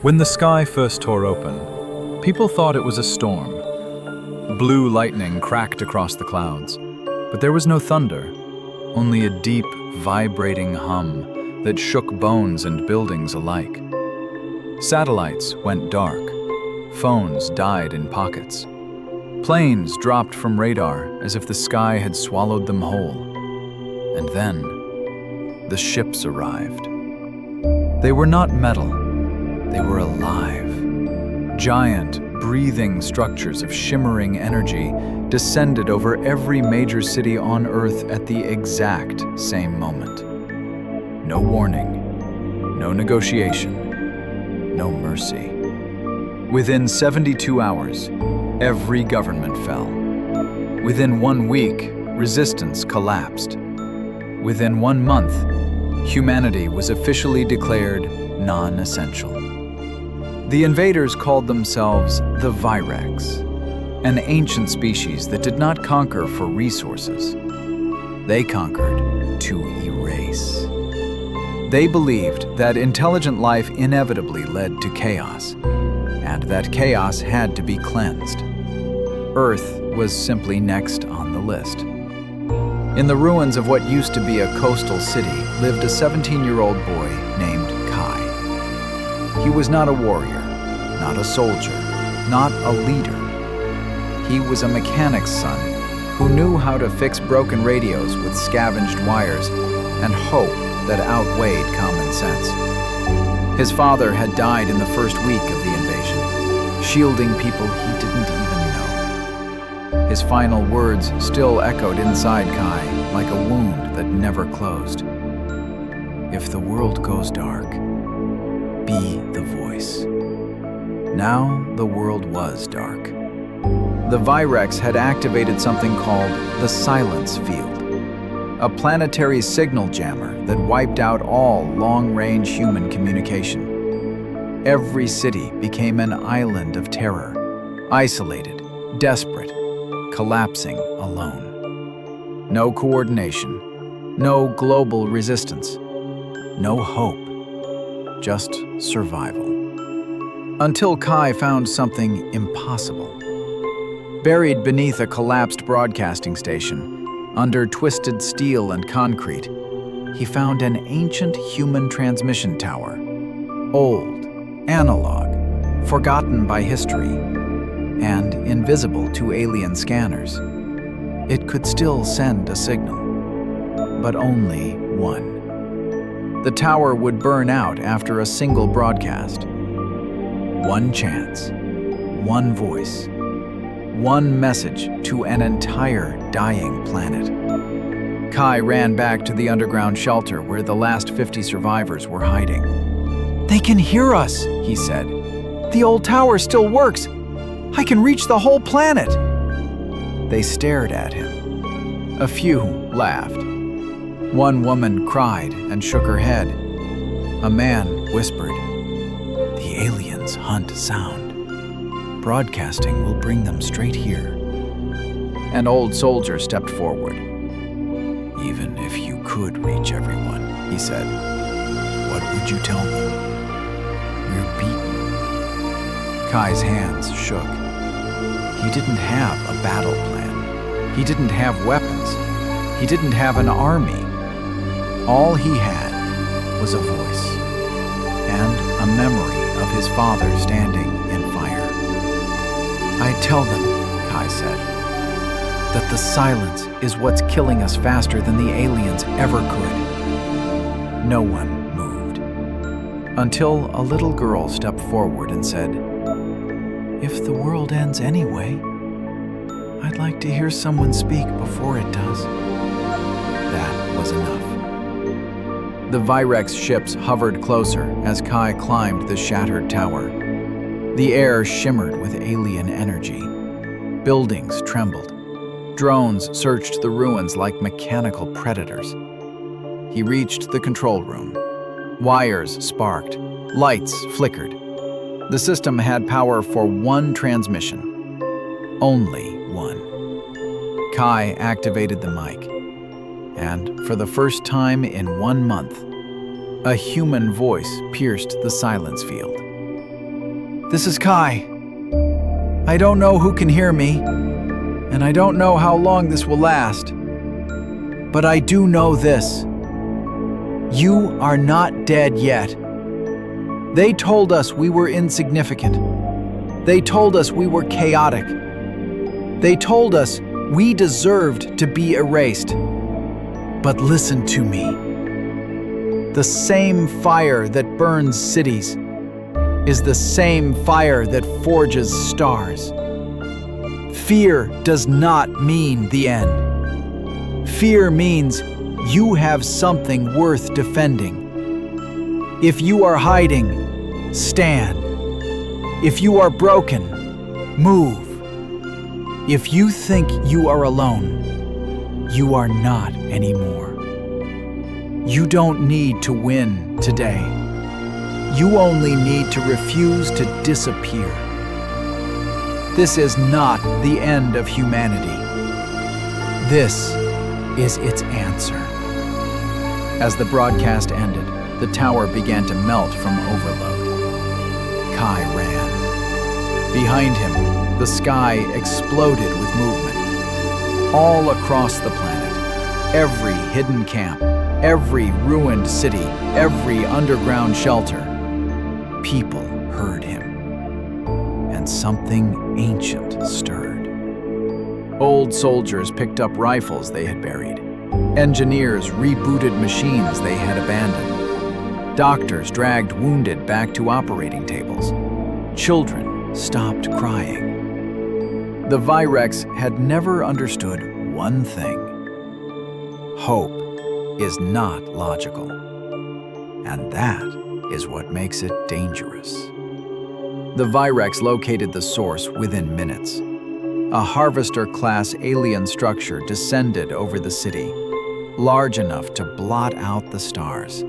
When the sky first tore open, people thought it was a storm. Blue lightning cracked across the clouds, but there was no thunder, only a deep, vibrating hum that shook bones and buildings alike. Satellites went dark. Phones died in pockets. Planes dropped from radar as if the sky had swallowed them whole. And then, the ships arrived. They were not metal. They were alive. Giant, breathing structures of shimmering energy descended over every major city on Earth at the exact same moment. No warning, no negotiation, no mercy. Within 72 hours, every government fell. Within 1 week, resistance collapsed. Within 1 month, humanity was officially declared non-essential. The invaders called themselves the Virex, an ancient species that did not conquer for resources. They conquered to erase. They believed that intelligent life inevitably led to chaos, and that chaos had to be cleansed. Earth was simply next on the list. In the ruins of what used to be a coastal city lived a 17-year-old boy named Kai. He was not a warrior, not a soldier, not a leader. He was a mechanic's son who knew how to fix broken radios with scavenged wires and hope that outweighed common sense. His father had died in the first week of the invasion, shielding people he didn't even know. His final words still echoed inside Kai like a wound that never closed. If the world goes dark, be the voice. Now the world was dark. The Virex had activated something called the Silence Field, a planetary signal jammer that wiped out all long-range human communication. Every city became an island of terror, isolated, desperate, collapsing alone. No coordination, no global resistance, no hope, just survival. Until Kai found something impossible. Buried beneath a collapsed broadcasting station, under twisted steel and concrete, he found an ancient human transmission tower. Old, analog, forgotten by history, and invisible to alien scanners. It could still send a signal, but only one. The tower would burn out after a single broadcast. One chance, one voice, one message to an entire dying planet. Kai ran back to the underground shelter where the last 50 survivors were hiding. "They can hear us," he said. "The old tower still works. I can reach the whole planet." They stared at him. A few laughed. One woman cried and shook her head. A man whispered, "The aliens hunt sound. Broadcasting will bring them straight here." An old soldier stepped forward. "Even if you could reach everyone," he said, "what would you tell them? We're beaten." Kai's hands shook. He didn't have a battle plan. He didn't have weapons. He didn't have an army. All he had was a voice and a memory of his father standing in fire. "I tell them," Kai said, "that the silence is what's killing us faster than the aliens ever could." No one moved, until a little girl stepped forward and said, "If the world ends anyway, I'd like to hear someone speak before it does." That was enough. The Virex ships hovered closer as Kai climbed the shattered tower. The air shimmered with alien energy. Buildings trembled. Drones searched the ruins like mechanical predators. He reached the control room. Wires sparked. Lights flickered. The system had power for one transmission. Only one. Kai activated the mic. And for the first time in 1 month, a human voice pierced the silence field. This is Kai. I don't know who can hear me, and I don't know how long this will last. But I do know this. You are not dead yet. They told us we were insignificant. They told us we were chaotic. They told us we deserved to be erased. But listen to me. The same fire that burns cities is the same fire that forges stars. Fear does not mean the end. Fear means you have something worth defending. If you are hiding, stand. If you are broken, move. If you think you are alone, you are not anymore. You don't need to win today. You only need to refuse to disappear. This is not the end of humanity. This is its answer. As the broadcast ended, the tower began to melt from overload. Kai ran. Behind him, the sky exploded with movement. All across the planet, every hidden camp, every ruined city, every underground shelter, people heard him. And something ancient stirred. Old soldiers picked up rifles they had buried. Engineers rebooted machines they had abandoned. Doctors dragged wounded back to operating tables. Children stopped crying. The Virex had never understood one thing. Hope is not logical. And that is what makes it dangerous. The Virex located the source within minutes. A Harvester-class alien structure descended over the city, large enough to blot out the stars.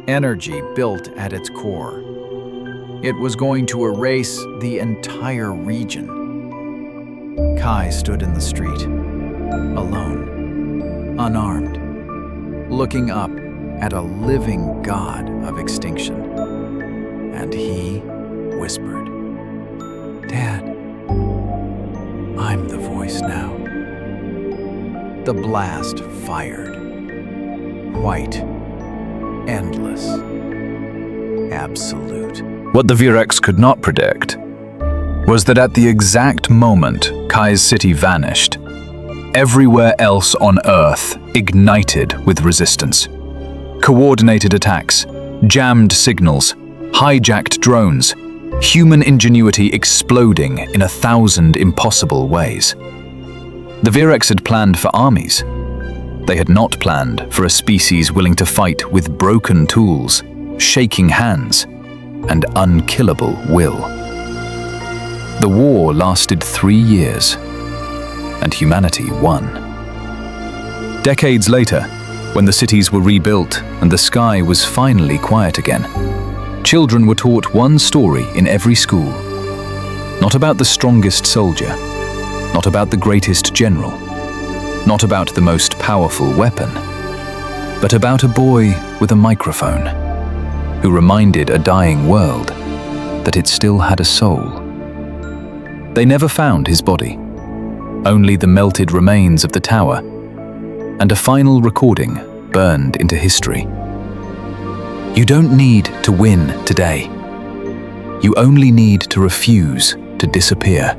Energy built at its core. It was going to erase the entire region. Kai stood in the street, alone, unarmed, looking up at a living god of extinction. And he whispered, "Dad, I'm the voice now." The blast fired. White, endless, absolute. What the Virex could not predict was that at the exact moment Kai's city vanished, everywhere else on Earth ignited with resistance. Coordinated attacks, jammed signals, hijacked drones, human ingenuity exploding in 1,000 impossible ways. The Virex had planned for armies. They had not planned for a species willing to fight with broken tools, shaking hands, and unkillable will. The war lasted 3 years, and humanity won. Decades later, when the cities were rebuilt and the sky was finally quiet again, children were taught one story in every school. Not about the strongest soldier, not about the greatest general, not about the most powerful weapon, but about a boy with a microphone who reminded a dying world that it still had a soul. They never found his body, only the melted remains of the tower, and a final recording burned into history. You don't need to win today. You only need to refuse to disappear.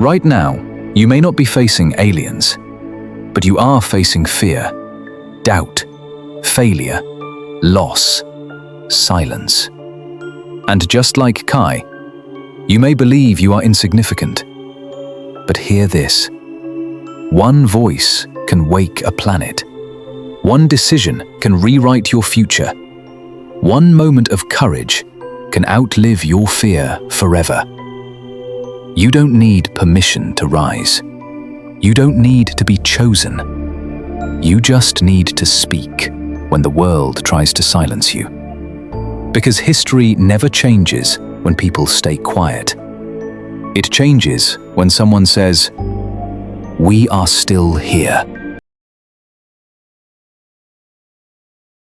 Right now, you may not be facing aliens, but you are facing fear, doubt, failure, loss, silence. And just like Kai, you may believe you are insignificant. But hear this. One voice can wake a planet. One decision can rewrite your future. One moment of courage can outlive your fear forever. You don't need permission to rise. You don't need to be chosen. You just need to speak when the world tries to silence you. Because history never changes when people stay quiet. It changes when someone says, "We are still here."